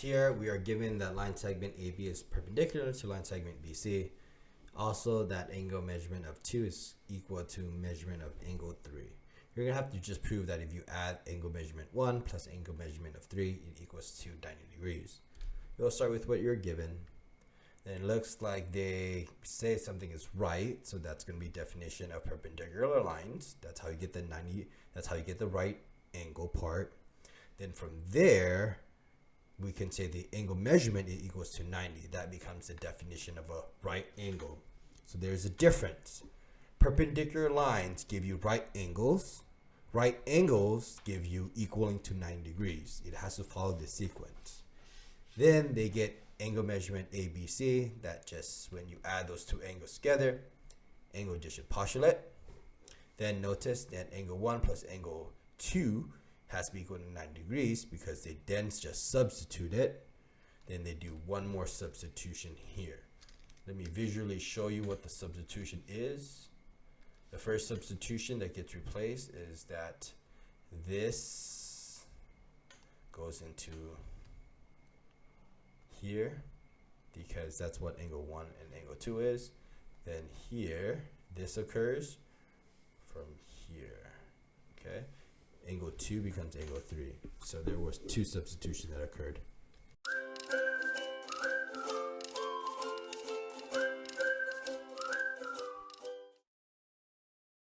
here we are given that line segment AB is perpendicular to line segment BC. Also, that angle measurement of 2 is equal to measurement of angle 3. You're going to have to just prove that if you add angle measurement 1 plus angle measurement of 3, it equals to 90 degrees. You'll start with what you're given. Then it looks like they say something is right, so that's going to be definition of perpendicular lines. That's how you get the 90, that's how you get the right angle part. Then from there, we can say the angle measurement is equals to 90. That becomes the definition of a right angle. So there's a difference. Perpendicular lines give you right angles. Right angles give you equaling to 90 degrees. It has to follow this sequence. Then they get angle measurement ABC. That just when you add those two angles together, angle addition postulate. Then notice that angle 1 plus angle 2 has to be equal to 90 degrees because they then just substitute it. Then they do one more substitution here. Let me visually show you what the substitution is. The first substitution that gets replaced is that this goes into here because that's what angle 1 and angle 2 is. Then here, this occurs from here, okay? Angle 2 becomes angle 3. So there was two substitutions that occurred.